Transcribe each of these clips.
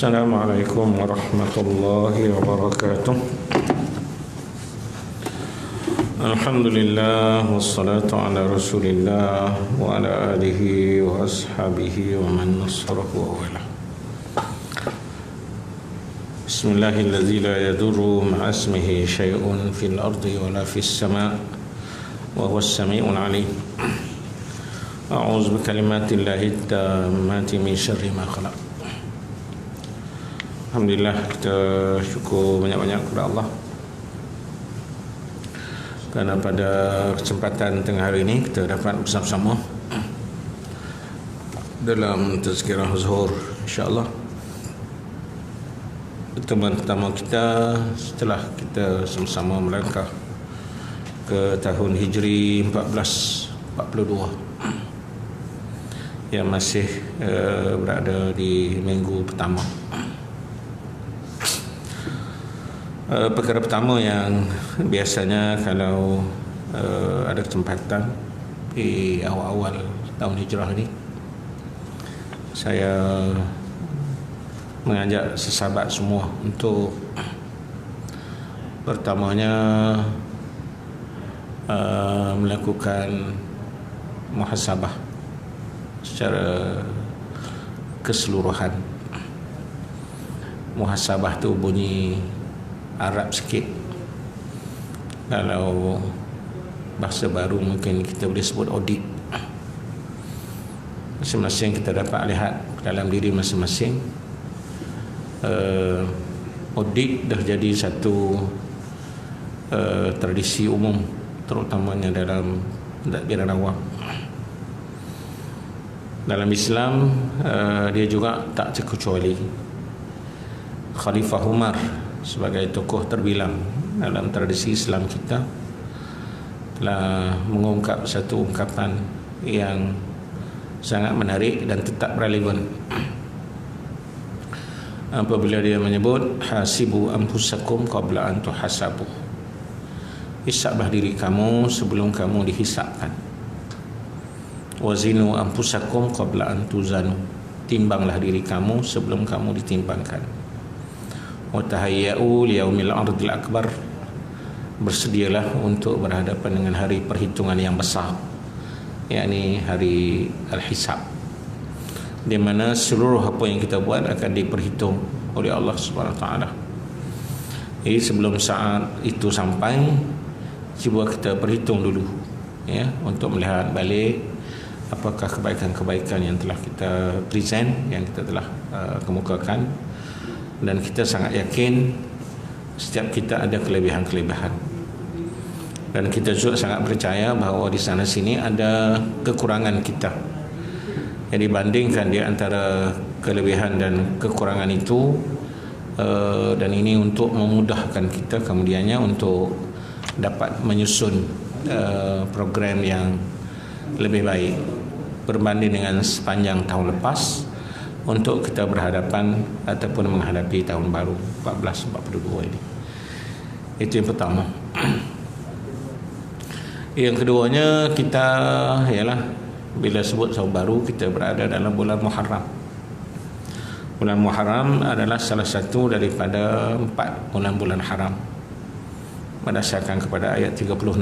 Assalamualaikum warahmatullahi wabarakatuh. Alhamdulillah wassalatu ala Rasulillah wa ala alihi wa ashabihi wa man nasarahu wa wala. Bismillahilladzi la yadurru ma'a ismihi syai'un fil ardi wa la fis sama' wa huwas sami'ul 'alim. A'udzu bikalimatillahi tammati min syarri ma khalaq. Alhamdulillah, kita syukur banyak-banyak kepada Allah kerana pada kesempatan tengah hari ini kita dapat bersama-sama dalam tazkirah zuhur, insya-Allah. Pertemuan pertama kita setelah kita sama-sama melangkah ke tahun Hijri 1442 yang masih berada di minggu pertama. Perkara pertama yang biasanya kalau ada kesempatan di awal-awal tahun hijrah ini, saya mengajak sesahabat semua untuk pertamanya melakukan muhasabah secara keseluruhan. Muhasabah tu bunyi Arab sikit, kalau bahasa baru mungkin kita boleh sebut audit. Masing-masing kita dapat lihat dalam diri masing-masing. Audit dah jadi satu tradisi umum, terutamanya dalam bidang awam. Dalam Islam dia juga tak terkecuali. Khalifah Umar sebagai tokoh terbilang dalam tradisi Islam kita telah mengungkap satu ungkapan yang sangat menarik dan tetap relevan apabila dia menyebut hasibu anfusakum qabla an tuhasabu. Hisablah diri kamu sebelum kamu dihisabkan. Wazinu anfusakum qabla an tuzanu. Timbanglah diri kamu sebelum kamu ditimbangkan. Wa tahayya'u liyaumil ardil akbar. Bersedialah untuk berhadapan dengan hari perhitungan yang besar, yakni hari al-hisab, di mana seluruh apa yang kita buat akan diperhitung oleh Allah Subhanahu Wa Taala. Jadi sebelum saat itu sampai, cuba kita perhitung dulu, ya, untuk melihat balik apakah kebaikan-kebaikan yang telah kita present, yang kita telah kemukakan. Dan kita sangat yakin setiap kita ada kelebihan-kelebihan, dan kita juga sangat percaya bahawa di sana sini ada kekurangan kita. Jadi bandingkan di antara kelebihan dan kekurangan itu, dan ini untuk memudahkan kita kemudiannya untuk dapat menyusun program yang lebih baik berbanding dengan sepanjang tahun lepas, untuk kita berhadapan ataupun menghadapi tahun baru 1442 ini. Itu yang pertama. Yang keduanya, kita ialah bila sebut tahun baru, kita berada dalam bulan Muharram. Bulan Muharram adalah salah satu daripada 4 bulan-bulan haram berdasarkan kepada ayat 36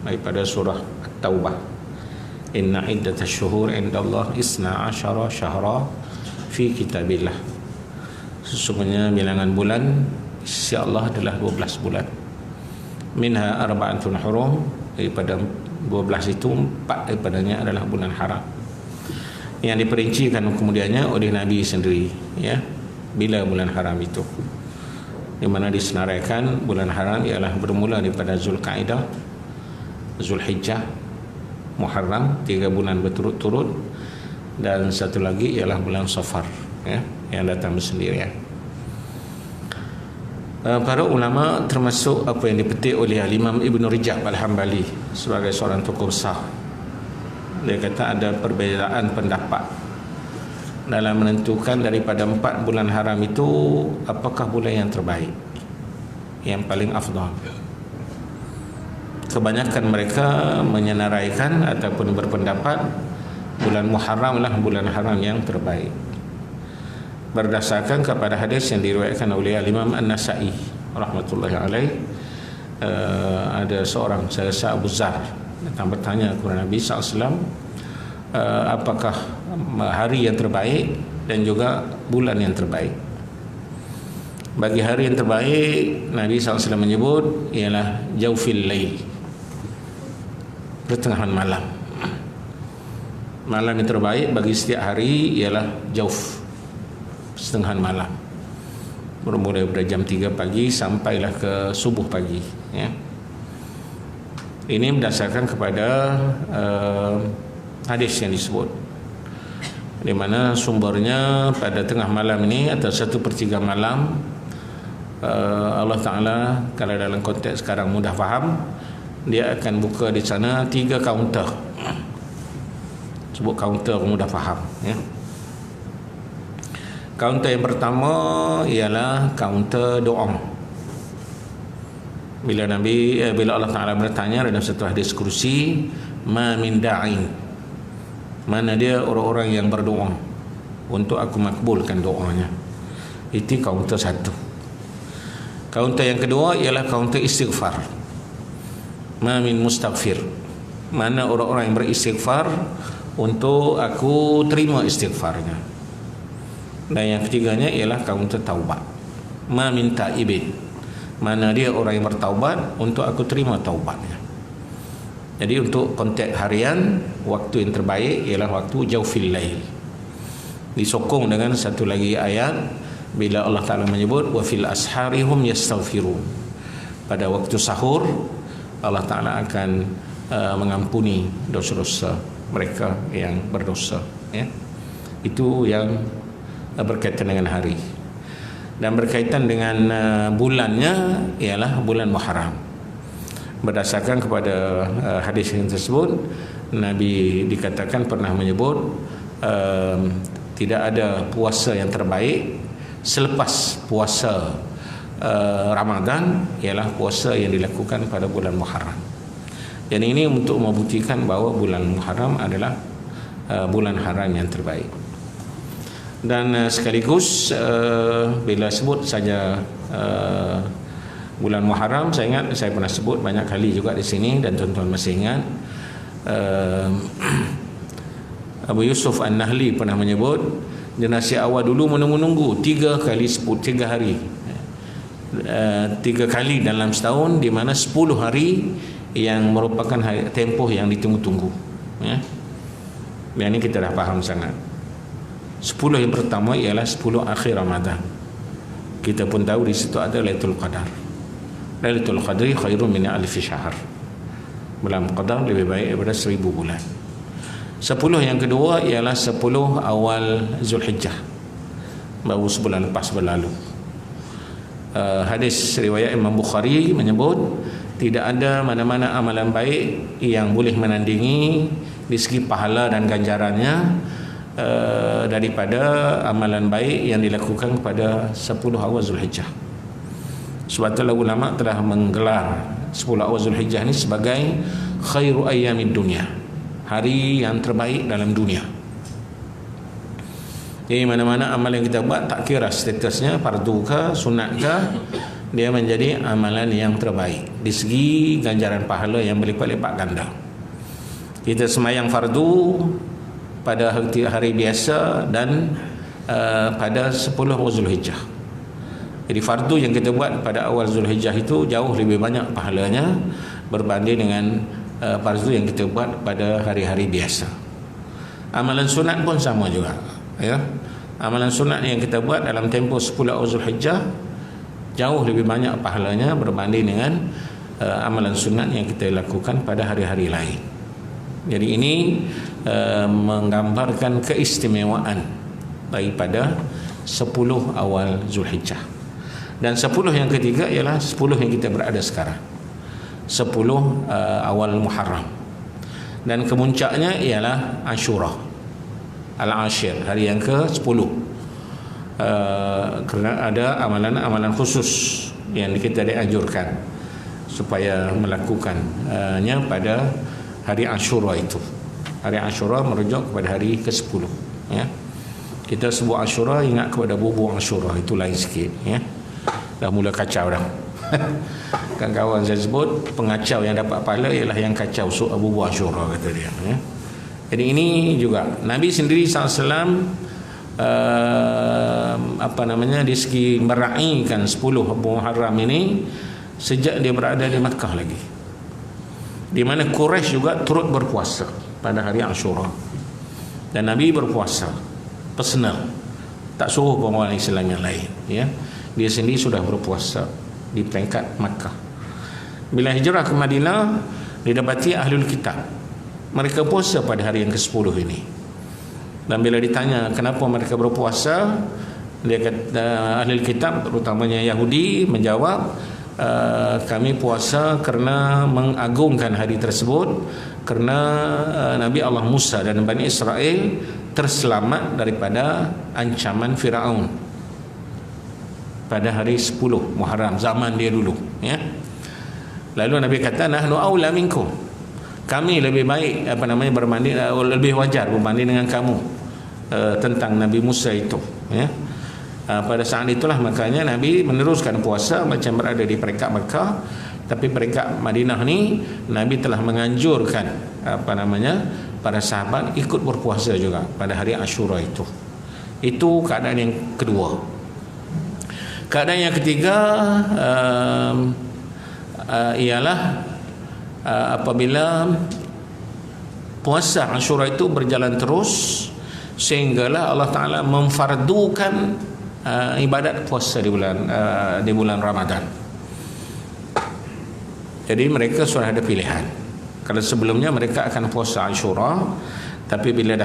daripada surah At-Taubah. Inna iddatash syuhur indallah 12 syahra fi kitabillah. Sesungguhnya bilangan bulan di sisi Allah adalah 12 bulan. Minha arba'atun hurum, daripada 12 itu 4 daripadanya adalah bulan haram, yang diperincikan kemudiannya oleh Nabi sendiri, ya, bila bulan haram itu, di mana disenaraikan bulan haram ialah bermula daripada Zulkaidah, Zulhijjah, Muharram, 3 bulan berturut-turut, dan satu lagi ialah bulan Safar, ya, yang datang bersendirian. Para ulama, termasuk apa yang dipetik oleh Imam Ibn Rajab Al-Hambali sebagai seorang tokoh besar, dia kata ada perbezaan pendapat dalam menentukan daripada 4 bulan haram itu apakah bulan yang terbaik, yang paling afdal. Kebanyakan mereka menyenaraikan ataupun berpendapat bulan Muharram lah bulan haram yang terbaik. berdasarkan kepada hadis yang diriwayatkan oleh Imam An-Nasa'i rahmatullahi alaih. Ada seorang, saya rasa Abu Zar, datang bertanya kepada Nabi SAW, apakah hari yang terbaik dan juga bulan yang terbaik. Bagi hari yang terbaik, Nabi SAW menyebut ialah Jawfil Lail, pertengahan malam. Malam yang terbaik bagi setiap hari ialah Jawf, pertengahan malam, bermula pada jam 3 pagi sampailah ke subuh pagi, ya. Ini berdasarkan kepada hadis yang disebut, di mana sumbernya pada tengah malam ini atau 1/3 malam. Allah Ta'ala kalau dalam konteks sekarang mudah faham, dia akan buka di sana 3 kaunter. Sebut kaunter mudah faham, ya. Kaunter yang pertama ialah kaunter doa. Bila Allah Ta'ala bertanya dalam satu hadis kursi, ma min da'in, mana dia orang-orang yang berdoa untuk aku makbulkan doanya. Itu kaunter satu. Kaunter yang kedua ialah kaunter istighfar. Ma min mustaghfir, mana orang-orang yang beristighfar untuk aku terima istighfarnya. Dan yang ketiganya ialah kaunter taubat. Ma min taibin, mana dia orang yang bertaubat untuk aku terima taubatnya. Jadi untuk konteks harian, waktu yang terbaik ialah waktu Jawfil Lail. Disokong dengan satu lagi ayat bila Allah Ta'ala menyebut wa fil asharihum yastaghfirun. Pada waktu sahur Allah Ta'ala akan mengampuni dosa-dosa mereka yang berdosa, ya. Itu yang berkaitan dengan hari. Dan berkaitan dengan bulannya ialah bulan Muharram. Berdasarkan kepada hadis yang tersebut, Nabi dikatakan pernah menyebut tidak ada puasa yang terbaik selepas puasa Ramadan ialah puasa yang dilakukan pada bulan Muharram. Dan ini untuk membuktikan bahawa bulan Muharram adalah bulan haram yang terbaik. Dan sekaligus bila sebut saja bulan Muharram, saya ingat saya pernah sebut banyak kali juga di sini dan tuan-tuan masih ingat, Abu Yusuf An-Nahli pernah menyebut generasi awal dulu menunggu-nunggu 3 hari 3 kali dalam setahun, di mana 10 hari yang merupakan tempoh yang ditunggu-tunggu, ya. Yang ini kita dah faham sangat. 10 yang pertama ialah 10 akhir Ramadan. Kita pun tahu di situ ada Lailatul Qadar. Lailatul Qadri khairun min alfi syahr. Bulan Qadar lebih baik daripada 1000 bulan. 10 yang kedua ialah 10 awal Zulhijjah, baru sebulan lepas berlalu. Hadis riwayat Imam Bukhari menyebut tidak ada mana-mana amalan baik yang boleh menandingi di segi pahala dan ganjarannya daripada amalan baik yang dilakukan pada 10 awal Zulhijjah. Sebab itulah ulama telah menggelar 10 awal Zulhijjah ini sebagai khairu ayyamid dunia, hari yang terbaik dalam dunia. Jadi mana-mana amalan yang kita buat, tak kira statusnya fardu ke sunat ke, dia menjadi amalan yang terbaik di segi ganjaran pahala yang berlipat-lipat ganda. Kita semayang fardu pada hari biasa dan pada 10 awal Zulhijjah. Jadi fardu yang kita buat pada awal Zulhijjah itu jauh lebih banyak pahalanya berbanding dengan fardu yang kita buat pada hari-hari biasa. Amalan sunat pun sama juga, ya. Amalan sunat yang kita buat dalam tempoh 10 awal Zulhijjah jauh lebih banyak pahalanya berbanding dengan amalan sunat yang kita lakukan pada hari-hari lain. Jadi ini menggambarkan keistimewaan daripada 10 awal Zulhijjah. Dan 10 yang ketiga ialah 10 yang kita berada sekarang, 10 awal Muharram. Dan kemuncaknya ialah Ashura Al-Ashir, hari yang ke-10. Kerana ada amalan-amalan khusus yang kita dianjurkan supaya melakukannya pada hari Ashura itu. Hari Ashura merujuk kepada hari ke-10, ya. Kita sebut Ashura, ingat kepada bubur Ashura, itu lain sikit ya. Dah mula kacau dah. Kan kawan saya sebut, pengacau yang dapat pahala ialah yang kacau bubur Ashura, kata dia ya. Jadi ini juga Nabi sendiri SAW di segi meraihkan 10 Muharram ini sejak dia berada di Makkah lagi, di mana Quraisy juga turut berpuasa pada hari Ashura, dan Nabi berpuasa personal, tak suruh orang Islam yang lain ya. Dia sendiri sudah berpuasa di peringkat Makkah. Bila hijrah ke Madinah, didapati ahlul kitab, mereka puasa pada hari yang ke-10 ini. Dan bila ditanya kenapa mereka berpuasa, dia kata, ahlul kitab terutamanya Yahudi menjawab, kami puasa kerana mengagungkan hari tersebut, kerana Nabi Allah Musa dan Bani Israel terselamat daripada ancaman Firaun pada hari 10 Muharram zaman dia dulu ya. Lalu Nabi kata, nahnu aula minkum, kami lebih baik berbanding, lebih wajar berbanding dengan kamu tentang Nabi Musa itu ya. Pada saat itulah makanya Nabi meneruskan puasa macam berada di peringkat Makkah. Tapi peringkat Madinah ni Nabi telah menganjurkan para sahabat ikut berpuasa juga pada hari Ashura itu. Itu keadaan yang kedua. Keadaan yang ketiga ialah apabila puasa Ashura itu berjalan terus sehinggalah Allah Ta'ala memfardukan ibadat puasa di bulan Ramadan. Jadi mereka sudah ada pilihan. Kalau sebelumnya mereka akan puasa Ashura, tapi bila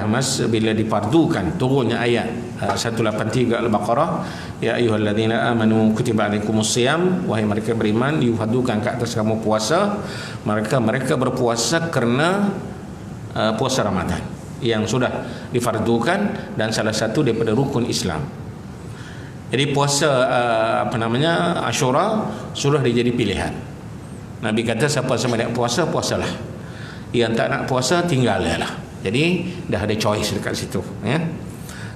dipardukan turunnya ayat 183 Al-Baqarah, ya ayyuhalladzina amanu kutiba alaikumusiyam, wahai mereka beriman, difardukan ke atas kamu puasa, mereka berpuasa kerana puasa Ramadan yang sudah difardukan dan salah satu daripada rukun Islam. Jadi puasa Ashura sudah dijadi pilihan. Nabi kata siapa sama nak puasa, puasalah. Yang tak nak puasa, tinggallah. Jadi dah ada choice dekat situ ya.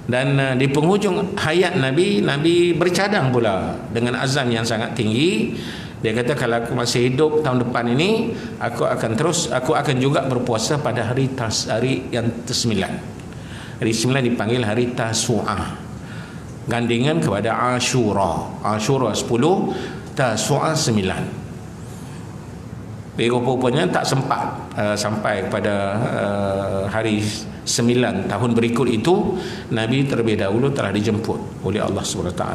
Dan di penghujung hayat Nabi bercadang pula dengan azam yang sangat tinggi. Dia kata, kalau aku masih hidup tahun depan ini, aku akan juga berpuasa pada hari yang ke-9. Hari 9 dipanggil hari Tasu'ah, gandingan kepada Ashura. Ashura 10, Tasu'ah 9. Rupanya tak sempat sampai pada hari 9 tahun berikut itu, Nabi terlebih dahulu telah dijemput oleh Allah SWT.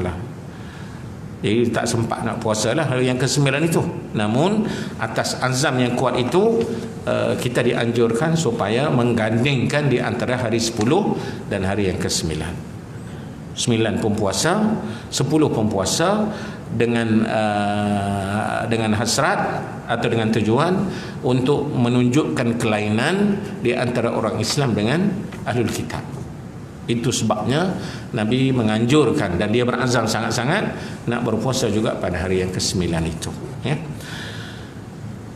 Jadi tak sempat nak puasa lah hari yang ke-9 itu. Namun atas azam yang kuat itu, kita dianjurkan supaya menggandingkan di antara hari 10 dan hari yang ke-9. 9 pun puasa, 10 pun puasa, dengan hasrat atau dengan tujuan untuk menunjukkan kelainan di antara orang Islam dengan ahlul kitab. Itu sebabnya Nabi menganjurkan dan dia berazam sangat-sangat nak berpuasa juga pada hari yang ke-9 itu ya.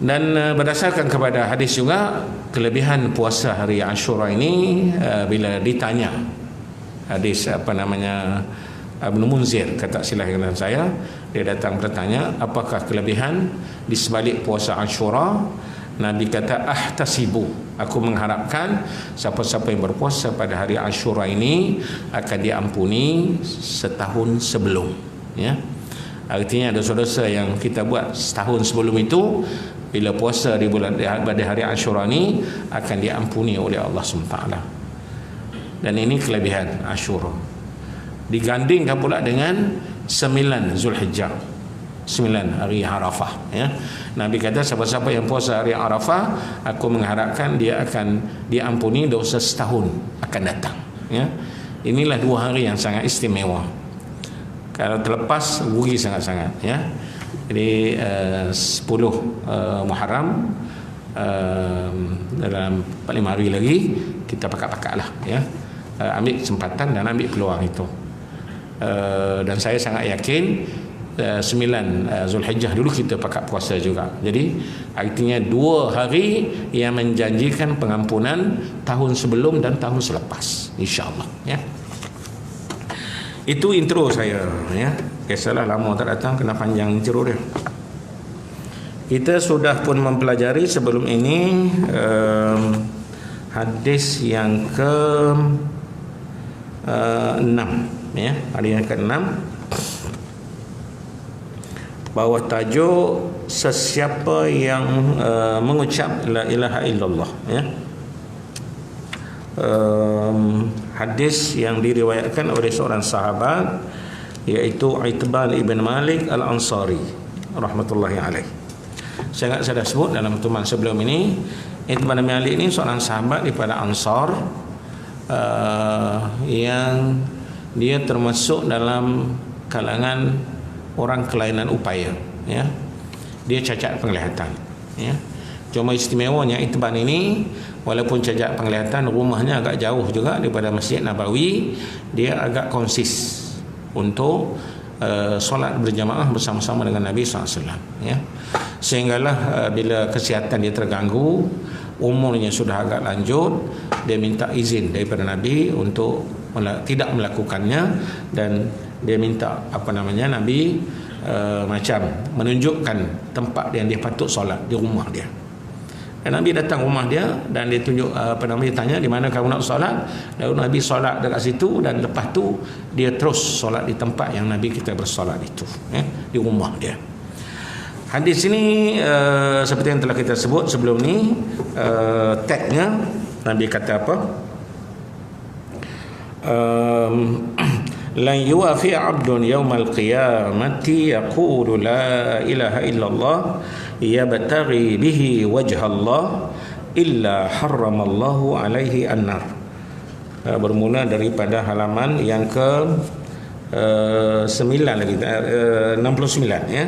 Dan berdasarkan kepada hadis juga, kelebihan puasa hari Ashura ini, bila ditanya hadis Ibn Munzir, kata silah dengan saya, dia datang bertanya apakah kelebihan di sebalik puasa Ashura. Nabi kata, ahtasibu, aku mengharapkan siapa-siapa yang berpuasa pada hari Ashura ini akan diampuni setahun sebelum ya. Artinya dosa-dosa yang kita buat setahun sebelum itu, bila puasa pada hari Ashura ini akan diampuni oleh Allah SWT. Dan ini kelebihan Ashura. Digandingkan pula dengan 9 Zulhijjah, 9 hari Arafah ya. Nabi kata siapa-siapa yang puasa hari Arafah, aku mengharapkan dia akan diampuni dosa setahun akan datang ya. Inilah 2 hari yang sangat istimewa. Kalau terlepas rugi sangat-sangat ya. Jadi 10 Muharram, dalam 4-5 hari lagi kita pakat-pakatlah ya, ambil kesempatan dan ambil peluang itu. Dan saya sangat yakin 9 Zulhijjah dulu kita pakat puasa juga. Jadi artinya 2 hari yang menjanjikan pengampunan tahun sebelum dan tahun selepas, insya-Allah ya. Itu intro saya, ya. Biasalah lama tak datang, kena panjang intro dia. Kita sudah pun mempelajari sebelum ini hadis yang ke 6, ya, hadis yang ke 6, bawah tajuk sesiapa yang mengucap la ilaha illallah, ya. Hadis yang diriwayatkan oleh seorang sahabat, iaitu Itban ibn Malik al-Ansari rahmatullahi alaih. Saya dah sebut dalam pertemuan sebelum ini, Itban ibn Malik ini seorang sahabat daripada Ansar, yang dia termasuk dalam kalangan orang kelainan upaya, ya. Dia cacat penglihatan, ya. Cuma istimewanya Itban ini, walaupun cacat penglihatan, rumahnya agak jauh juga daripada Masjid Nabawi, dia agak konsis untuk solat berjamaah bersama-sama dengan Nabi SAW, ya. Sehinggalah bila kesihatan dia terganggu, umurnya sudah agak lanjut, dia minta izin daripada Nabi untuk tidak melakukannya, dan dia minta Nabi macam menunjukkan tempat yang dia patut solat di rumah dia. Dan Nabi datang rumah dia dan dia tunjuk dia tanya, di mana kamu nak solat? Lalu Nabi solat dekat situ, dan lepas tu dia terus solat di tempat yang Nabi kita bersolat itu, ya, di rumah dia. Hadis ini seperti yang telah kita sebut sebelum ni, tagnya Nabi kata apa? Lan yuwafi 'abdun yawmal qiyamati yaqulu la ilaha illallah yabtaghi bihi wajha Allah illa harramallahu alaihi an-nar. Bermula daripada halaman yang ke 9 lagi, 69, ya.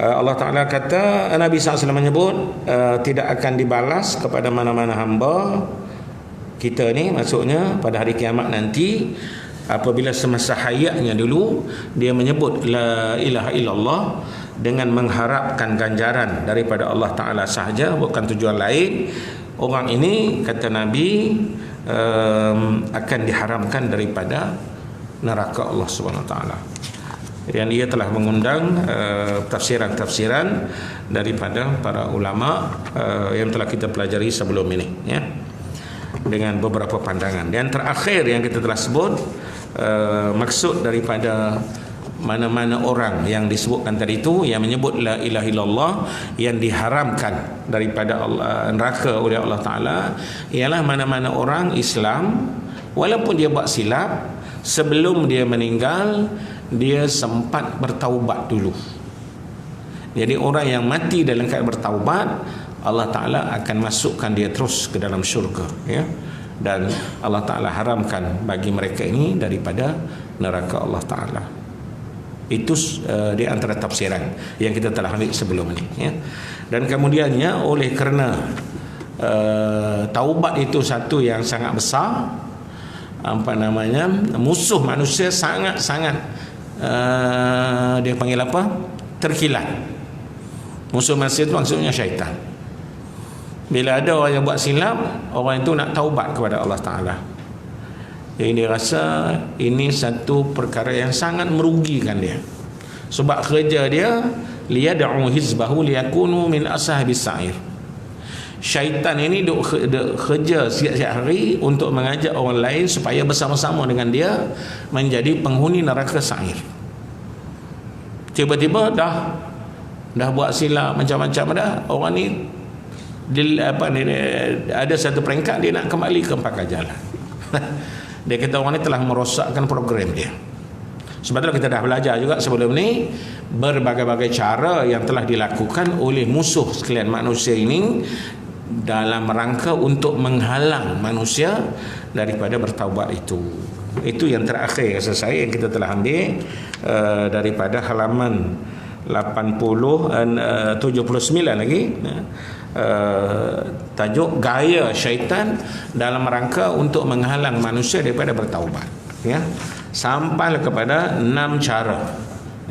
Allah Ta'ala kata, Nabi SAW menyebut tidak akan dibalas kepada mana-mana hamba kita ni, maksudnya pada hari kiamat nanti, apabila semasa hayatnya dulu dia menyebut la ilaha illallah dengan mengharapkan ganjaran daripada Allah Ta'ala sahaja, bukan tujuan lain. Orang ini, kata Nabi, akan diharamkan daripada neraka Allah Subhanahu Wa Ta'ala. Dan ia telah mengundang tafsiran-tafsiran daripada para ulama yang telah kita pelajari sebelum ini, ya, dengan beberapa pandangan. Dan terakhir yang kita telah sebut, maksud daripada mana-mana orang yang disebutkan tadi itu, yang menyebut la ilaha illallah, yang diharamkan daripada neraka oleh Allah Ta'ala, ialah mana-mana orang Islam, walaupun dia buat silap, sebelum dia meninggal dia sempat bertaubat dulu. Jadi orang yang mati dalam keadaan bertaubat, Allah Ta'ala akan masukkan dia terus ke dalam syurga, ya. Dan Allah Ta'ala haramkan bagi mereka ini daripada neraka Allah Ta'ala. Itu di antara tafsiran yang kita telah ambil sebelum ini, ya. Dan kemudiannya, oleh kerana taubat itu satu yang sangat besar, musuh manusia sangat-sangat dia panggil apa? Terkilat. Musuh manusia itu maksudnya syaitan. Bila ada orang yang buat silap, orang itu nak taubat kepada Allah Ta'ala. Jadi dia rasa ini satu perkara yang sangat merugikan dia. Sebab kerja dia, liyad'u hizbahu liyakunu min ashabis sa'ir. Syaitan ini duk kerja siap-siap hari untuk mengajak orang lain supaya bersama-sama dengan dia menjadi penghuni neraka sa'ir. Tiba-tiba dah buat silap macam-macam dah, orang ni ada satu peringkat dia nak kembali ke pangkal jalan. Dia kata orang ni telah merosakkan program dia. Sebab itulah kita dah belajar juga sebelum ni berbagai-bagai cara yang telah dilakukan oleh musuh sekalian manusia ini dalam rangka untuk menghalang manusia daripada bertaubat itu. Itu yang terakhir rasa saya yang kita telah ambil daripada halaman 79 lagi, tajuk gaya syaitan dalam rangka untuk menghalang manusia daripada bertaubat, ya. Sampai kepada 6 cara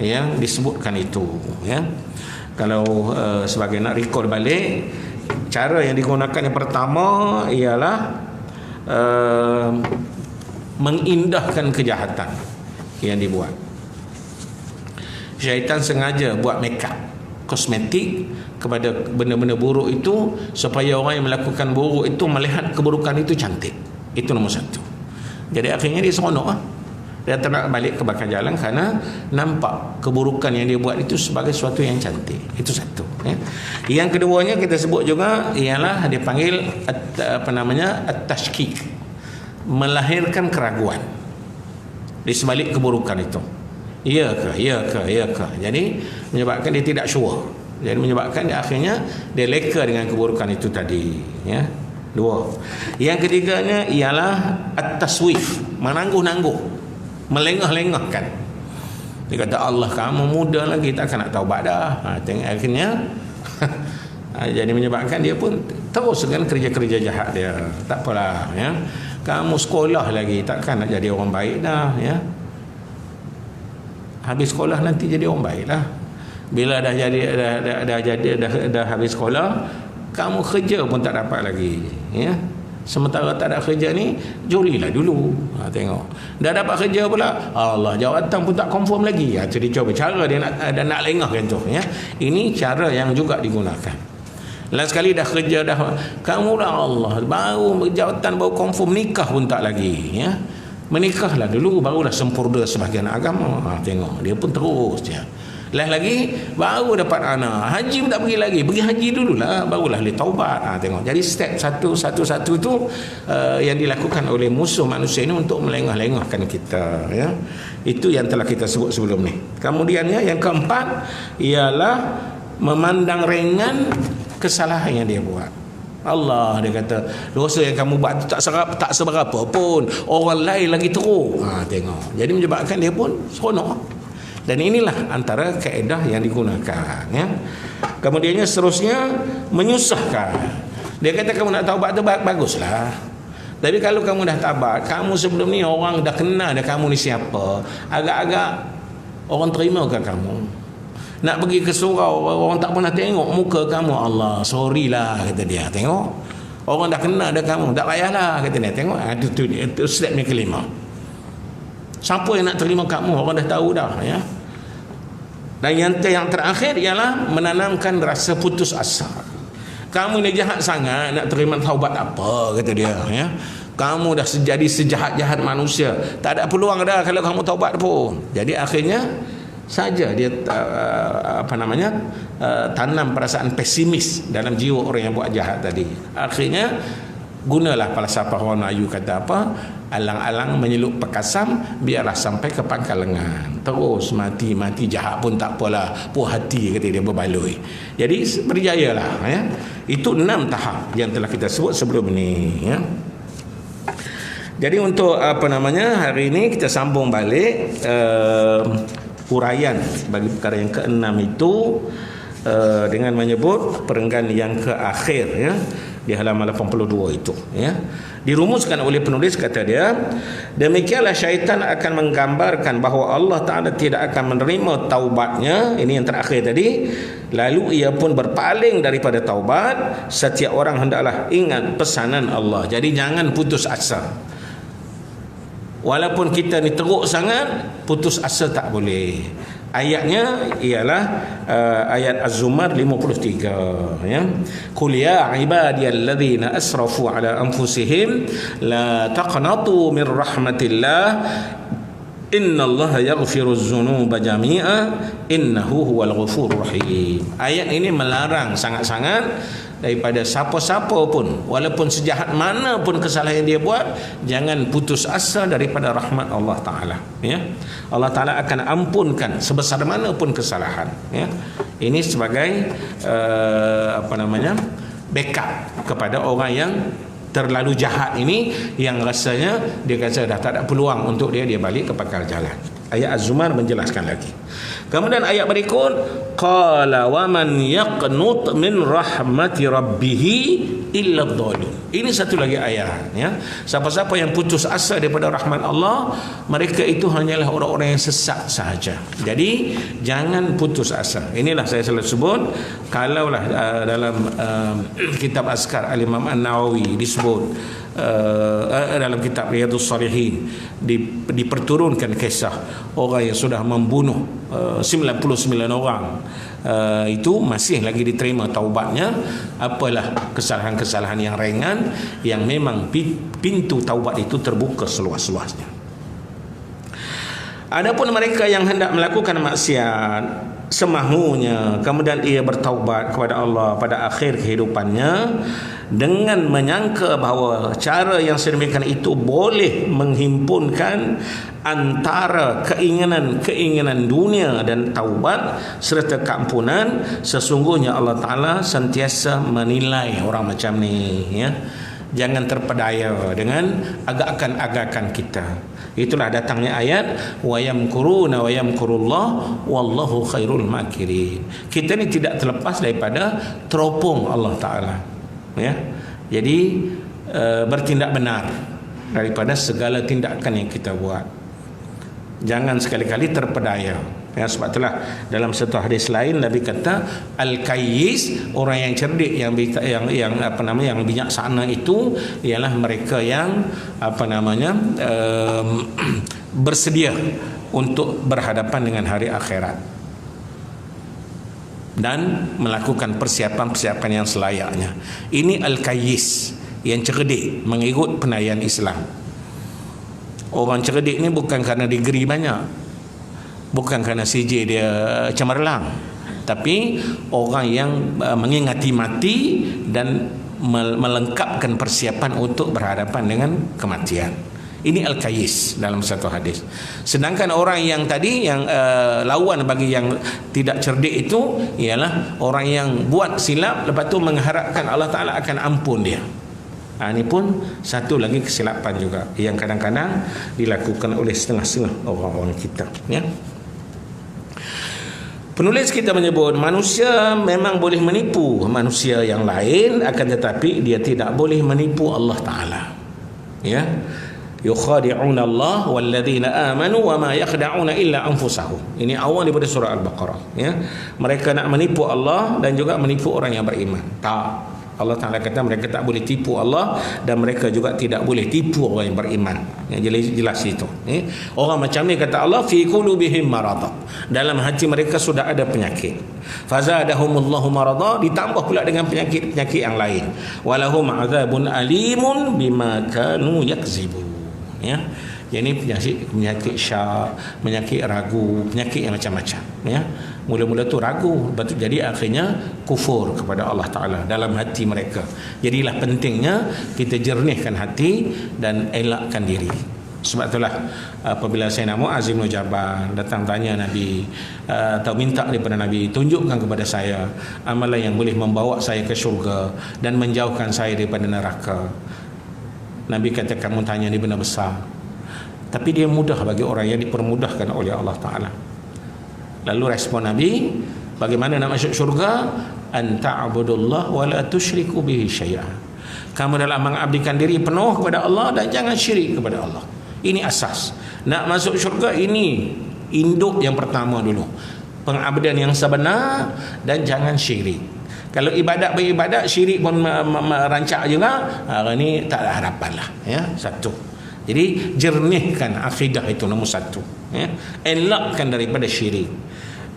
yang disebutkan itu, ya. Kalau sebagai nak recall balik, cara yang digunakan yang pertama ialah mengindahkan kejahatan. yang dibuat. Syaitan sengaja buat make up, kosmetik kepada benda-benda buruk itu, supaya orang yang melakukan buruk itu melihat keburukan itu cantik. Itu nombor satu. Jadi akhirnya dia seronok lah. Dia tak nak balik ke bakal jalan kerana nampak keburukan yang dia buat itu sebagai sesuatu yang cantik. Itu satu, ya. Yang keduanya kita sebut juga ialah dia panggil at-tashkik, melahirkan keraguan di sebalik keburukan itu. Ya ke. Jadi menyebabkan dia tidak sure. Jadi menyebabkan dia akhirnya dia leka dengan keburukan itu tadi, ya. Dua. Yang ketiganya ialah at-taswif, menangguh-nangguh, melengah-lengahkan. Dia kata Allah kamu muda lagi, takkan nak taubat dah. Tengok akhirnya jadi menyebabkan dia pun terus dengan kerja-kerja jahat dia. Tak apalah, ya. Kamu sekolah lagi, takkan nak jadi orang baik dah, ya. Habis sekolah nanti jadi orang baik lah. Bila dah habis sekolah, kamu kerja pun tak dapat lagi, ya. Sementara tak ada kerja ni, julilah dulu. Tengok dah dapat kerja pula, Allah, jawatan pun tak confirm lagi. Jadi cuba cara dia nak lengahkan tu, ya. Ini cara yang juga digunakan. Last sekali dah kerja dah, kamu dah Allah, baru jawatan baru confirm, nikah pun tak lagi, ya. Menikahlah dulu, barulah sempurna sebahagian agama. Tengok dia pun terus je. Lagi baru dapat anak, haji pun tak pergi lagi, pergi haji dululah, barulah dia taubat. Tengok, jadi step satu tu yang dilakukan oleh musuh manusia ini untuk melengah-lengahkan kita, ya. Itu yang telah kita sebut sebelum ni. Kemudiannya yang keempat ialah memandang ringan kesalahan yang dia buat. Allah dia kata dosa yang kamu buat tak seberapa pun, orang lain lagi teruk. Tengok, jadi menyebabkan dia pun seronok. Dan inilah antara kaedah yang digunakan, ya. Kemudiannya seterusnya menyusahkan. Dia kata kamu nak taubat tu baguslah. Tapi kalau kamu dah taubat, kamu sebelum ni orang dah kenal dah kamu ni siapa, agak-agak orang terima ke kamu? Nak pergi ke surau, orang tak pernah tengok muka kamu, Allah, sorry lah, kata dia. Tengok, orang dah kenal dah kamu, tak payahlah, kata dia. Tengok, itu step yang kelima. Siapa yang nak terima kamu, orang dah tahu dah, ya. Dan yang terakhir ialah menanamkan rasa putus asa. Kamu ni jahat sangat, nak terima taubat apa, kata dia, ya. Kamu dah jadi sejahat-jahat manusia, tak ada peluang dah kalau kamu taubat pun. Jadi akhirnya saja dia tanam perasaan pesimis dalam jiwa orang yang buat jahat tadi. Akhirnya gunalah falsafah orang Melayu kata apa, alang-alang menyelup pekasam, biarlah sampai ke pangkal lengan. Terus mati jahat pun tak apalah, puas hati, kata dia, berbaloi. Jadi berjayalah, ya. Itu 6 tahap yang telah kita sebut sebelum ini, ya. Jadi untuk hari ini kita sambung balik huraian bagi perkara yang ke-6 itu dengan menyebut perenggan yang ke-akhir, ya, di halaman 82 itu, ya. Dirumuskan oleh penulis, kata dia, demikianlah syaitan akan menggambarkan bahawa Allah Ta'ala tidak akan menerima taubatnya, ini yang terakhir tadi, lalu ia pun berpaling daripada taubat. Setiap orang hendaklah ingat pesanan Allah. Jadi jangan putus asa. Walaupun kita ni teruk sangat, putus asa tak boleh. Ayatnya ialah ayat Az-Zumar 53, ya. Qul ya ibadiyalladzina asrafu ala anfusihim la taqnatu min rahmatillah innallaha yaghfiruz dzunuba jami'a innahu huwal ghafurur rahim. Ayat ini melarang sangat-sangat daripada siapa-siapa pun, walaupun sejahat mana pun kesalahan yang dia buat, jangan putus asa daripada rahmat Allah Ta'ala, ya. Allah Ta'ala akan ampunkan sebesar mana pun kesalahan, ya. Ini sebagai backup kepada orang yang terlalu jahat ini, yang rasanya dia kata dah tak ada peluang untuk dia balik ke pangkal jalan. Ayat Az-Zumar menjelaskan lagi. Kemudian ayat berikut, qala wa man yaqnut min rahmati rabbih illa adh-dhalun. Ini satu lagi ayat, ya. Siapa-siapa yang putus asa daripada rahmat Allah, mereka itu hanyalah orang-orang yang sesat sahaja. Jadi jangan putus asa. Inilah saya selalu sebut, kalaulah dalam kitab Azkar Al-Imam An-Nawawi disebut dalam kitab Riyadhus Shalihin diperturunkan kisah orang yang sudah membunuh 99 orang, itu masih lagi diterima taubatnya. Apalah kesalahan-kesalahan yang ringan yang memang pintu taubat itu terbuka seluas-luasnya. Adapun mereka yang hendak melakukan maksiat semahunya, kemudian ia bertaubat kepada Allah pada akhir kehidupannya dengan menyangka bahawa cara yang sedemikian itu boleh menghimpunkan antara keinginan dunia dan taubat serta keampunan, sesungguhnya Allah Ta'ala sentiasa menilai orang macam ni, ya. Jangan terpedaya dengan agakan kita. Itulah datangnya ayat wa yamkuruna wa yamkurullah wallahu khairul makirin. Kita ni tidak terlepas daripada teropong Allah Ta'ala, ya. Jadi bertindak benar daripada segala tindakan yang kita buat. Jangan sekali-kali terpedaya, ya. Sebab itulah dalam satu hadis lain Nabi kata al-kayyis, orang yang cerdik, yang bijaksana itu ialah mereka yang bersedia untuk berhadapan dengan hari akhirat dan melakukan persiapan-persiapan yang selayaknya. Ini al-kayyis, yang cerdik mengikut penayaan Islam. Orang cerdik ni bukan kerana degree banyak, bukan kerana CJ dia cemerlang, tapi orang yang mengingati mati dan melengkapkan persiapan untuk berhadapan dengan kematian. Ini al-kayyis dalam satu hadis. Sedangkan orang yang tadi, yang lawan bagi yang tidak cerdik itu ialah orang yang buat silap lepas tu mengharapkan Allah Ta'ala akan ampun dia. Ini pun satu lagi kesilapan juga yang kadang-kadang dilakukan oleh setengah-setengah orang-orang kita, ya. Penulis kita menyebut manusia memang boleh menipu manusia yang lain, akan tetapi dia tidak boleh menipu Allah Ta'ala, ya. Yukhadi'una Allah walladzina amanu wa ma yakhda'una illa anfusahum. Ini awal daripada surah Al-Baqarah, ya. Mereka nak menipu Allah dan juga menipu orang yang beriman. Tak. Allah Ta'ala kata mereka tak boleh tipu Allah dan mereka juga tidak boleh tipu orang yang beriman. Jelas itu. Orang macam ni kata Allah fi qulubihim marad. Dalam hati mereka sudah ada penyakit. Fazadahumullahu marada, ditambah pula dengan penyakit-penyakit yang lain. Walahum azabun alimun bima kanu yakzibun. Ya. Jadi penyakit syak, penyakit ragu, penyakit yang macam-macam, ya. Mula-mula tu ragu, lepas tu jadi akhirnya kufur kepada Allah Ta'ala dalam hati mereka. Jadilah pentingnya kita jernihkan hati dan elakkan diri. Sebab itulah apabila Sayyidina Mu'adz bin Jabal datang tanya Nabi, atau minta daripada Nabi, tunjukkan kepada saya amalan yang boleh membawa saya ke syurga dan menjauhkan saya daripada neraka. Nabi kata, kamu tanya ni benar besar, tapi dia mudah bagi orang yang dipermudahkan oleh Allah Ta'ala. Lalu respon Nabi, bagaimana nak masuk syurga? An ta'budullah wa la tusyriku bihi syai'a. Kamu dalam mengabdikan diri penuh kepada Allah dan jangan syirik kepada Allah. Ini asas. Nak masuk syurga, ini induk yang pertama dulu. Pengabdian yang sebenar dan jangan syirik. Kalau ibadat beribadat, syirik pun merancak juga, ini tak ada harapan lah, ya. Satu. Jadi jernihkan akidah itu nombor satu, ya. Elakkan daripada syirik.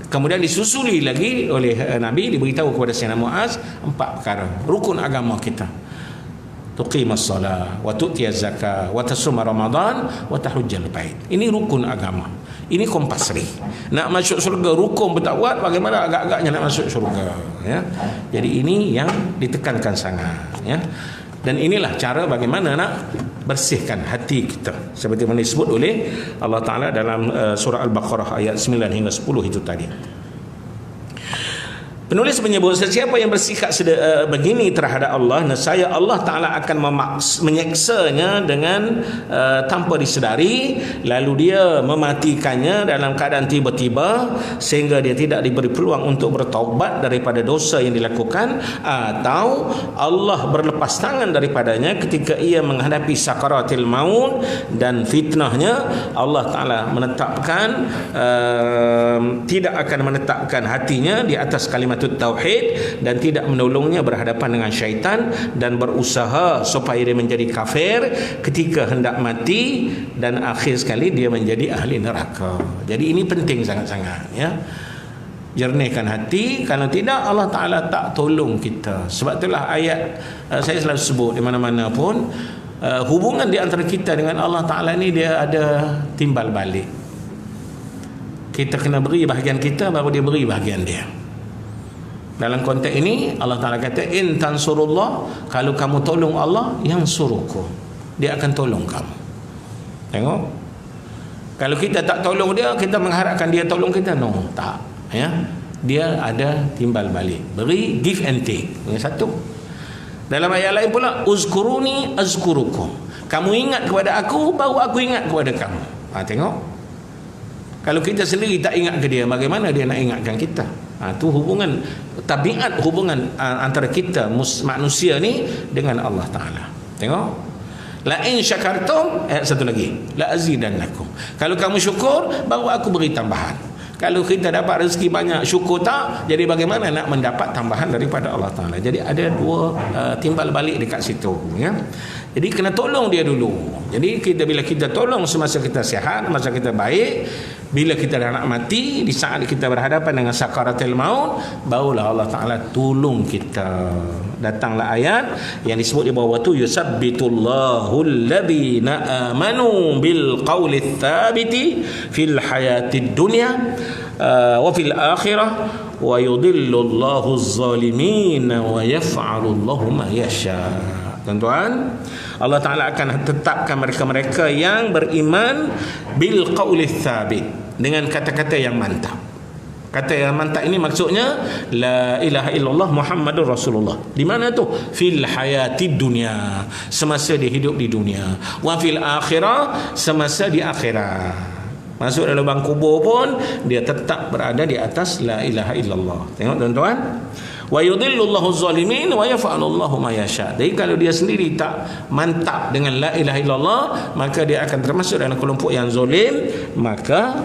Kemudian disusuli lagi oleh Nabi, diberitahu kepada Sayyidina Mu'adz 4 perkara rukun agama kita. Tuqimas salat wa tu'tiyaz zakat wa tasum Ramadan wa tahujjal bait. Ini rukun agama. Ini compulsory. Nak masuk syurga rukun bertakwat, bagaimana agak-agaknya nak masuk syurga, ya. Jadi ini yang ditekankan sangat, ya. Dan inilah cara bagaimana nak bersihkan hati kita, seperti mana disebut oleh Allah Ta'ala dalam surah Al-Baqarah ayat 9 hingga 10 itu tadi. Penulis menyebut sesiapa yang bersikap begini terhadap Allah, nescaya Allah Ta'ala akan menyeksanya dengan tanpa disedari, lalu dia mematikannya dalam keadaan tiba-tiba sehingga dia tidak diberi peluang untuk bertaubat daripada dosa yang dilakukan, atau Allah berlepas tangan daripadanya ketika ia menghadapi sakaratil maut, dan fitnahnya Allah Ta'ala menetapkan tidak akan menetapkan hatinya di atas kalimat tauhid dan tidak menolongnya berhadapan dengan syaitan, dan berusaha supaya dia menjadi kafir ketika hendak mati, dan akhir sekali dia menjadi ahli neraka. Jadi ini penting sangat-sangat, ya. Jernihkan hati, kalau tidak Allah Ta'ala tak tolong kita. Sebab itulah ayat saya selalu sebut di mana-mana pun, hubungan di antara kita dengan Allah Ta'ala ni dia ada timbal balik. Kita kena beri bahagian kita, baru dia beri bahagian dia. Dalam konteks ini Allah Ta'ala kata, in tansurullah, kalau kamu tolong Allah, yang suruhku, dia akan tolong kamu. Tengok, kalau kita tak tolong dia, kita mengharapkan dia tolong kita, no, tak, ya. Dia ada timbal balik, beri, give and take. Yang satu. Dalam ayat lain pula, uzkuruni azkurukum, kamu ingat kepada aku, baru aku ingat kepada kamu. Tengok, kalau kita sendiri tak ingat ke dia, bagaimana dia nak ingatkan kita? Itu hubungan, tabiat hubungan antara kita manusia ni dengan Allah Ta'ala. Tengok, la in syakartum, satu lagi, la azidannakum, kalau kamu syukur, baru aku beri tambahan. Kalau kita dapat rezeki banyak, syukur tak, jadi bagaimana nak mendapat tambahan daripada Allah Ta'ala? Jadi ada dua timbal balik dekat situ, ya. Jadi kena tolong dia dulu. Jadi bila kita tolong semasa kita sihat, masa kita baik, bila kita dah nak mati, di saat kita berhadapan dengan sakaratul maut, barulah Allah Ta'ala tolong kita. Datanglah ayat yang disebut di bawah tu, yusabbitullahu alladhina amanu bil qawli tsabiti fil hayatid dunya wa fil akhirah wa yudhillullahu az-zalimin wa yaf'alullahu ma yasha. Tuan-tuan, Allah Ta'ala akan tetapkan mereka-mereka yang beriman bil qawli tsabit, dengan kata-kata yang mantap. Kata yang mantap ini maksudnya la ilaha illallah Muhammadur Rasulullah. Di mana tu? Fil hayatid dunya, semasa dia hidup di dunia. Wa fil akhirah, semasa di akhirat. Masuk dalam lubang kubur pun dia tetap berada di atas la ilaha illallah. Tengok tuan-tuan, wa yudhillullahu az-zalimin wa yaf'alullahu ma yasha. Jadi kalau dia sendiri tak mantap dengan la ilaha illallah, maka dia akan termasuk dalam kelompok yang zalim. Maka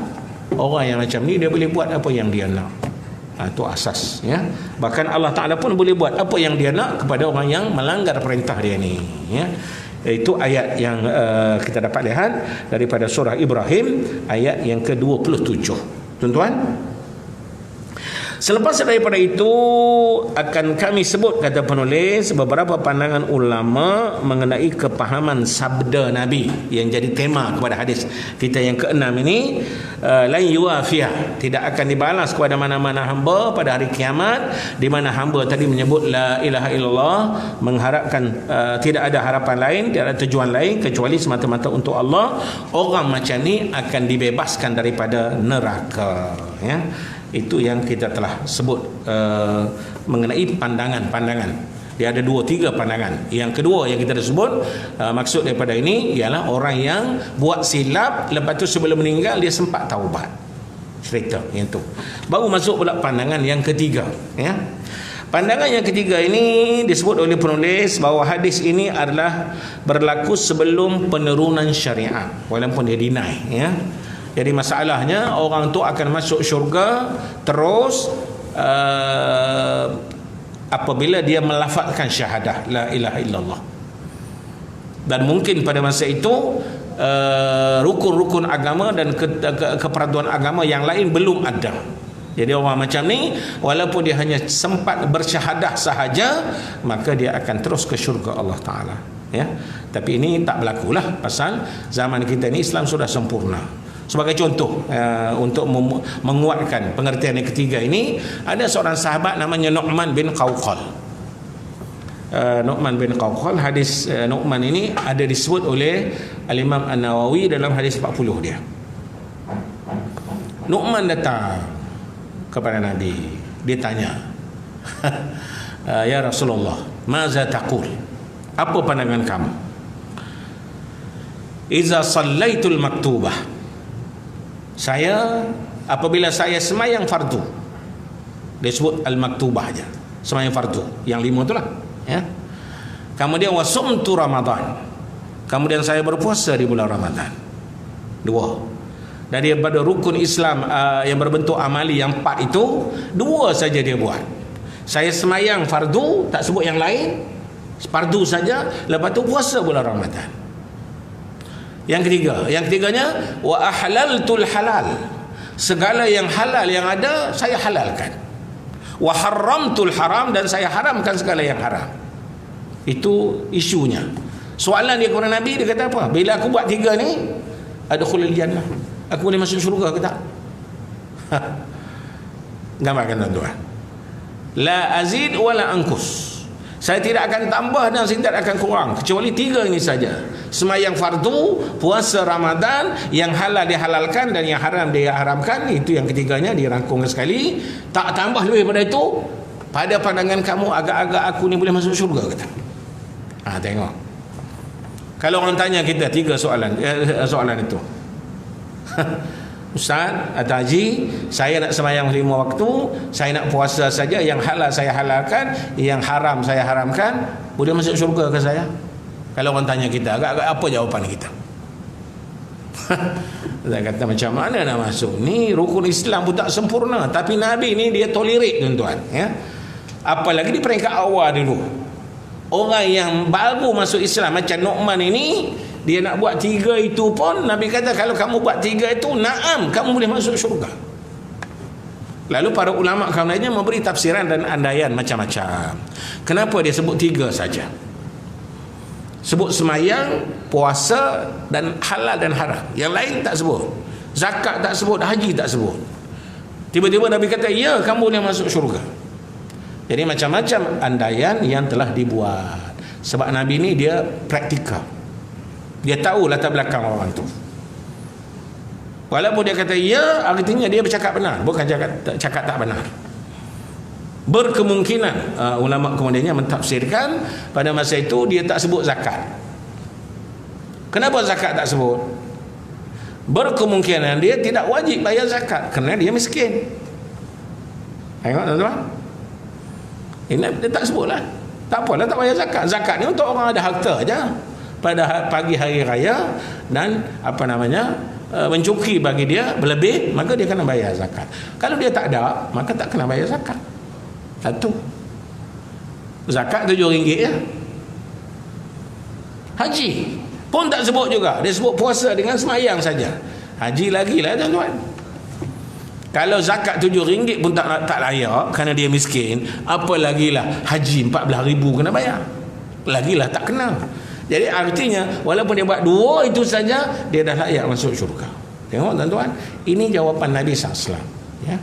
orang yang macam ni dia boleh buat apa yang dia nak. Itu asas, ya. Bahkan Allah Ta'ala pun boleh buat apa yang dia nak kepada orang yang melanggar perintah dia ni, ya. Itu ayat yang kita dapat lihat daripada surah Ibrahim, ayat yang ke-27. Tuan-tuan, selepas daripada itu akan kami sebut, kata penulis, beberapa pandangan ulama mengenai kepahaman sabda Nabi yang jadi tema kepada hadis kita yang ke-6 ini. La yuwafiyah, tidak akan dibalas kepada mana-mana hamba pada hari kiamat, di mana hamba tadi menyebut la ilaha illallah, mengharapkan tidak ada harapan lain, tidak ada tujuan lain kecuali semata-mata untuk Allah. Orang macam ni akan dibebaskan daripada neraka, ya. Itu yang kita telah sebut mengenai pandangan-pandangan. Dia ada 2-3 pandangan. Yang kedua yang kita dah sebut, maksud daripada ini ialah orang yang buat silap, lepas tu sebelum meninggal dia sempat taubat. Cerita yang tu. Baru masuk pula pandangan yang ketiga, ya. Pandangan yang ketiga ini disebut oleh penulis bahawa hadis ini adalah berlaku sebelum penurunan syariat, walaupun dia deny, ya. Jadi masalahnya orang tu akan masuk syurga terus apabila dia melafazkan syahadah la ilaha illallah. Dan mungkin pada masa itu rukun-rukun agama dan keperaduan agama yang lain belum ada. Jadi orang macam ni, walaupun dia hanya sempat bersyahadah sahaja, maka dia akan terus ke syurga Allah Ta'ala, ya. Tapi ini tak berlakulah, pasal zaman kita ni Islam sudah sempurna. Sebagai contoh, untuk menguatkan pengertian yang ketiga ini, ada seorang sahabat namanya Nu'man bin Qawqal. Nu'man bin Qawqal, hadis Nu'man ini ada disebut oleh Al-Imam An-Nawawi dalam hadis 40 dia. Nu'man datang kepada Nabi, dia tanya, Ya Rasulullah, maza taqul, apa pandangan kamu iza sallaitul maktubah, saya apabila saya semayang fardu. Dia sebut al-maktubah aja, semayang fardu yang 5 itulah, ya. Kemudian wasumtu Ramadan, kemudian saya berpuasa di bulan Ramadan. 2 daripada rukun Islam yang berbentuk amali yang 4 itu, 2 saja dia buat. Saya semayang fardu, tak sebut yang lain, fardu saja, lepas tu puasa bulan Ramadan. Yang ketiganya wa ahlaltul halal, segala yang halal yang ada saya halalkan. Wa haramtul haram, dan saya haramkan segala yang haram. Itu isunya. Soalan dia kepada Nabi, dia kata apa? Bila aku buat 3 ni, adkhulul jannah, aku boleh masuk syurga ke tak? Gambarkan tuan-tuan, la azid wala angkus, saya tidak akan tambah dan saya tidak akan kurang, kecuali 3 ini saja. Semayang fardu, puasa Ramadan, yang halal dihalalkan dan yang haram dia haramkan. Itu yang ketiganya dirangkum sekali. Tak tambah lebih daripada itu. Pada pandangan kamu, agak-agak aku ni boleh masuk syurga kata. Tengok, kalau orang tanya kita 3 soalan itu, Ustaz atau Haji, saya nak semayang 5 waktu, saya nak puasa saja, yang halal saya halalkan, yang haram saya haramkan, boleh masuk syurga ke saya? Kalau orang tanya kita, agak-agak apa jawapan kita? Saya kata, macam mana nak masuk? Ni rukun Islam pun tak sempurna, tapi Nabi ni dia tolerate tuan-tuan, ya. Apalagi di peringkat awal dulu, orang yang baru masuk Islam macam Nu'man ini, dia nak buat 3 itu pun Nabi kata, kalau kamu buat 3 itu, naam, kamu boleh masuk syurga. Lalu para ulama kaum lainnya memberi tafsiran dan andaian macam-macam. Kenapa dia sebut 3 saja? Sebut semayang, puasa dan halal dan haram, yang lain tak sebut. Zakat tak sebut, haji tak sebut. Tiba-tiba Nabi kata, ya, kamu boleh masuk syurga. Jadi macam-macam andaian yang telah dibuat. Sebab Nabi ni dia praktikal, dia tahu latar belakang orang tu. Walaupun dia kata ya, artinya dia bercakap benar, bukan cakap tak benar. Berkemungkinan ulama kemudiannya mentafsirkan pada masa itu dia tak sebut zakat. Kenapa zakat tak sebut? Berkemungkinan dia tidak wajib bayar zakat kerana dia miskin. Tengok tuan-tuan, ini dia tak sebutlah. Tak apalah tak bayar zakat. Zakat ni untuk orang ada harta aja pada pagi hari raya, dan mencukupi bagi dia berlebih, maka dia kena bayar zakat. Kalau dia tak ada, maka tak kena bayar zakat. Satu, zakat RM7 ya. Haji pun tak sebut juga, dia sebut puasa dengan semayang saja. Haji lagi lah tuan-tuan. Kalau zakat RM7 pun tak layak kerana dia miskin, apa lagilah haji 14,000 kena bayar, lagilah tak kena. Jadi artinya walaupun dia buat 2 itu saja, dia dah layak masuk syurga. Tengok tuan-tuan, ini jawapan Nabi SAW, ya.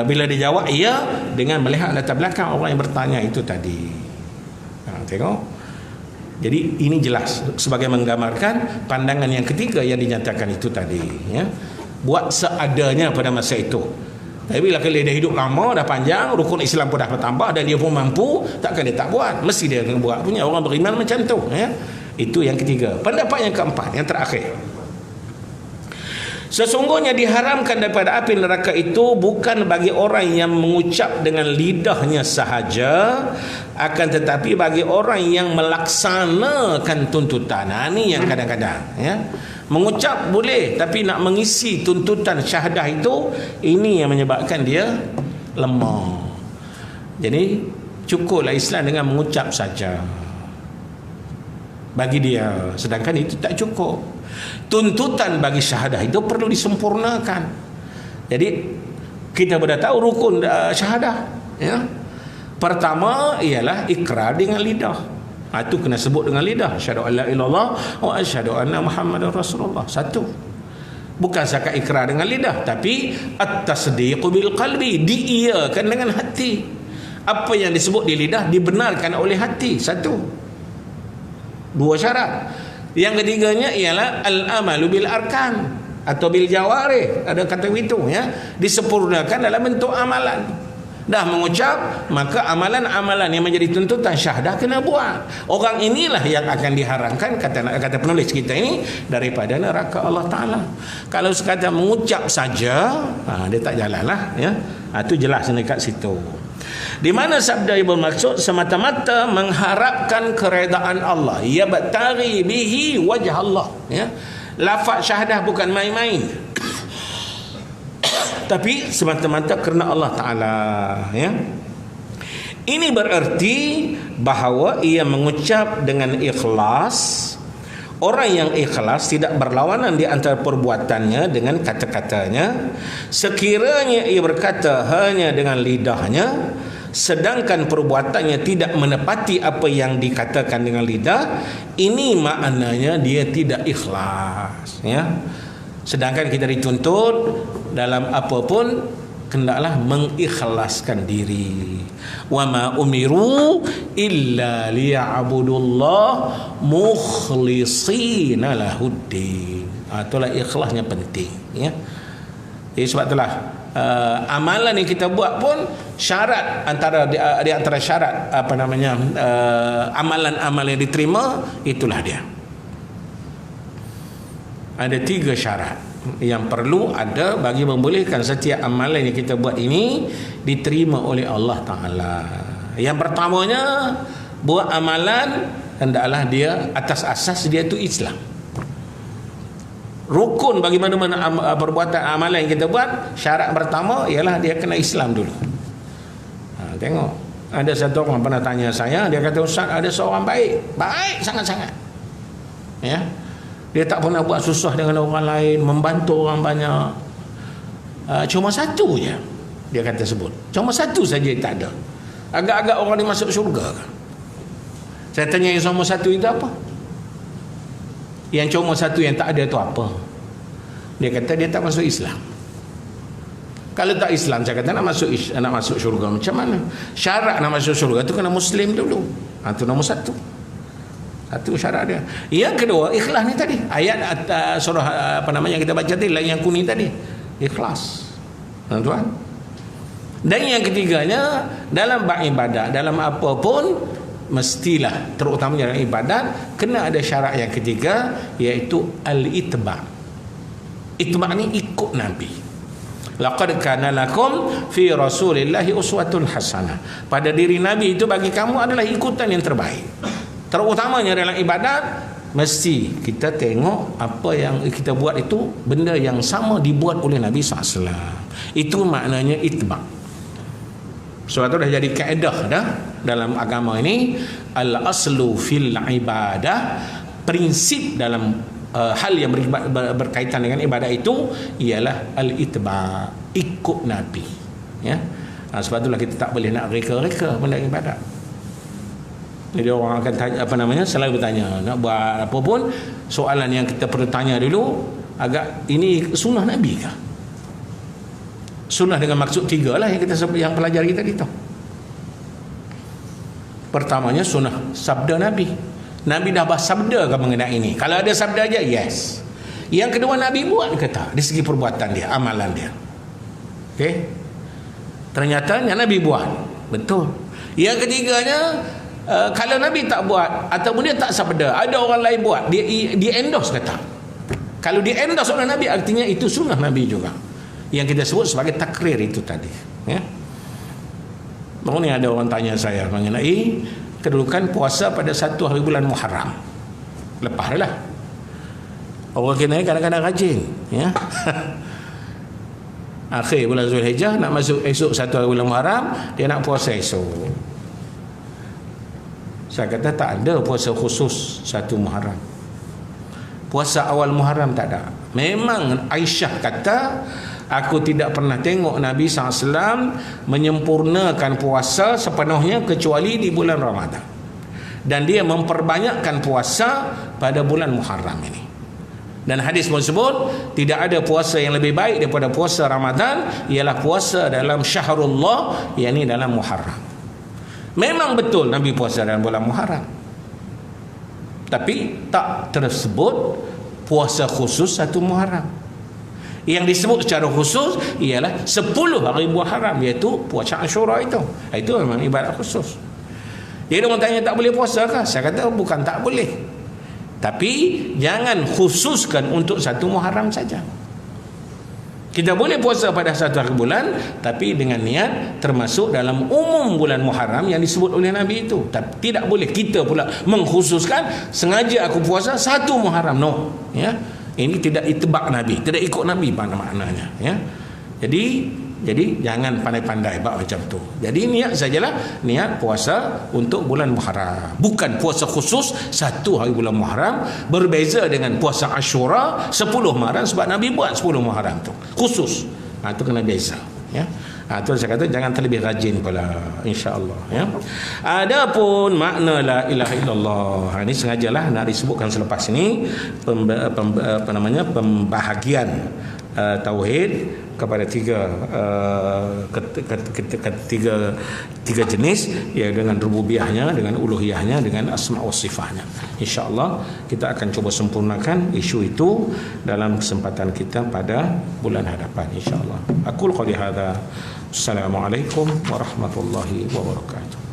Bila dia jawab ya, dengan melihat latar belakang orang yang bertanya itu tadi. Tengok, jadi ini jelas sebagai menggambarkan pandangan yang ketiga yang dinyatakan itu tadi, ya. Buat seadanya pada masa itu. Tapi bila dia dah hidup lama, dah panjang, rukun Islam pun dah bertambah dan dia pun mampu, takkan dia tak buat? Mesti dia akan buat. Punya orang beriman macam tu, ya. Itu yang ketiga. Pendapat yang keempat, yang terakhir, sesungguhnya diharamkan daripada api neraka itu bukan bagi orang yang mengucap dengan lidahnya sahaja, akan tetapi bagi orang yang melaksanakan tuntutan. Ini yang kadang-kadang, ya, mengucap boleh, tapi nak mengisi tuntutan syahadah itu, ini yang menyebabkan dia lemah. Jadi cukuplah Islam dengan mengucap saja bagi dia, sedangkan itu tak cukup. Tuntutan bagi syahadah itu perlu disempurnakan. Jadi kita sudah tahu rukun syahadah, ya. Pertama ialah ikrar dengan lidah. Itu kena sebut dengan lidah, asyhadu an la ilaha illallah wa asyhadu anna muhammadar rasulullah. Satu, bukan sakat ikrar dengan lidah, tapi at-tasdiqu bil qalbi, diiyakan dengan hati. Apa yang disebut di lidah dibenarkan oleh hati. Satu, 2 syarat. Yang ketiganya ialah al-amalu bil arkan atau bil jawarih, ada kata itu, ya, disempurnakan dalam bentuk amalan. dah mengucap, maka amalan-amalan yang menjadi tuntutan syahadah kena buat. Orang inilah yang akan diharamkan, kata penulis kita ini, daripada neraka Allah Ta'ala. Kalau sekadar mengucap saja, dia tak jalanlah, ya. Itu jelas dekat situ. Di mana sabda yang bermaksud semata-mata mengharapkan keredaan Allah, ya batari bihi wajah Allah, ya. Lafaz syahadah bukan main-main, tapi semata-mata kerana Allah Ta'ala, ya. Ini bererti bahawa ia mengucap dengan ikhlas. Orang yang ikhlas tidak berlawanan di antara perbuatannya dengan kata-katanya. Sekiranya ia berkata hanya dengan lidahnya, sedangkan perbuatannya tidak menepati apa yang dikatakan dengan lidah, ini maknanya dia tidak ikhlas, ya. Sedangkan kita dituntut dalam apapun hendaklah mengikhlaskan diri. Wa ma umiru illa liya'budullah mukhlishina lahuddin. Itulah ikhlasnya penting, ya. Jadi sebab itulah amalan yang kita buat pun syarat di antara syarat amalan-amalan yang diterima, itulah dia. Ada 3 syarat yang perlu ada bagi membolehkan setiap amalan yang kita buat ini diterima oleh Allah Ta'ala. Yang pertamanya, buat amalan hendaklah dia atas asas dia itu Islam. Rukun bagi mana-mana perbuatan amalan yang kita buat, syarat pertama ialah dia kena Islam dulu. Tengok, ada satu orang pernah tanya saya, dia kata, Ustaz, ada seorang baik sangat-sangat, ya. Dia tak pernah buat susah dengan orang lain, membantu orang banyak. Cuma satu je, dia kata sebut. Cuma satu saja yang tak ada. Agak-agak orang ni masuk syurga kan? Saya tanya yang cuma satu itu apa? Yang cuma satu yang tak ada itu apa? Dia kata dia tak masuk Islam. Kalau tak Islam, saya kata nak masuk syurga macam mana? Syarat nak masuk syurga tu kena Muslim dulu. Itu nombor satu. Satu syarat dia. Yang kedua, ikhlas ni tadi. Ayat surah yang kita baca tadi, yang kuning tadi. Ikhlas. Tuan-tuan. Dan yang ketiganya, dalam beribadat, dalam apa pun, mestilah, terutamanya dalam ibadat, kena ada syarat yang ketiga, iaitu al-itba'. Itba' ni ikut Nabi. Laqad kana lakum fi rasulillahi uswatun hasanah. Pada diri Nabi itu bagi kamu adalah ikutan yang terbaik. Terutamanya dalam ibadat, mesti kita tengok apa yang kita buat itu benda yang sama dibuat oleh Nabi SAW. Itu maknanya itba'. Sebab itu dah jadi kaedah dah dalam agama ini. Al-aslu fil ibadah, prinsip dalam hal yang berkaitan dengan ibadah itu ialah al-itba', ikut Nabi, ya. Sebab itulah kita tak boleh nak reka-reka benda ibadat. Jadi orang akan tanya, selalu bertanya, nak buat apa pun, soalan yang kita perlu tanya dulu, agak ini sunnah Nabi kah? Sunnah dengan maksud 3 lah yang pelajari tadi tu. Pertamanya sunnah sabda Nabi. Nabi dah bersabda ke mengenai ini? Kalau ada sabda aja, yes. Yang kedua, Nabi buat ke tak? Dari segi perbuatan dia, amalan dia. Okey. Ternyata yang Nabi buat. Betul. Yang ketiganya, kalau Nabi tak buat ataupun dia tak sabda, ada orang lain buat, dia endorse ke tak? Kalau dia endorse oleh Nabi, artinya itu sunnah Nabi juga, yang kita sebut sebagai takrir itu tadi, ya. Baru ni ada orang tanya saya mengenai kedudukan puasa pada 1 hari bulan Muharram. Lepas dah lah. Orang kena kadang-kadang rajin, ya. Akhir bulan Zulhijjah nak masuk esok 1 hari bulan Muharram, dia nak puasa esok. Saya kata tak ada puasa khusus 1 Muharram. Puasa awal Muharram tak ada. Memang Aisyah kata, aku tidak pernah tengok Nabi SAW menyempurnakan puasa sepenuhnya kecuali di bulan Ramadan. Dan dia memperbanyakkan puasa pada bulan Muharram ini. Dan hadis tersebut, tidak ada puasa yang lebih baik daripada puasa Ramadan, ialah puasa dalam syahrullah, yakni dalam Muharram. Memang betul Nabi puasa dalam bulan Muharram, tapi tak tersebut puasa khusus 1 Muharram. Yang disebut secara khusus ialah 10 hari Muharram, iaitu puasa Ashura itu. Itu memang ibadat khusus. Jadi orang tanya tak boleh puasa kah? Saya kata bukan tak boleh, tapi jangan khususkan untuk satu Muharram saja. Kita boleh puasa pada satu hari bulan, tapi dengan niat termasuk dalam umum bulan Muharram yang disebut oleh Nabi itu. Tapi tidak boleh kita pula mengkhususkan, sengaja aku puasa satu Muharram. No, ya. Ini tidak itibak Nabi, tidak ikut Nabi maknanya, ya. Jadi jangan pandai-pandai buat macam tu. Jadi niat sajalah, niat puasa untuk bulan Muharram, bukan puasa khusus satu hari bulan Muharram. Berbeza dengan puasa Ashura 10 Muharram, sebab Nabi buat 10 Muharram tu khusus. Itu kena beza, ya. Itu saya kata jangan terlebih rajin pula, insya-Allah, ya. Adapun makna la ilaha illallah, ini sengajalah nak disebutkan selepas ini pembahagian tauhid kepada tiga jenis, ya, dengan rububiyahnya, dengan uluhiyahnya, dengan asma wa sifatnya. Insyaallah kita akan cuba sempurnakan isu itu dalam kesempatan kita pada bulan hadapan, insyaallah. Aqul qali hadza. Assalamualaikum warahmatullahi wabarakatuh.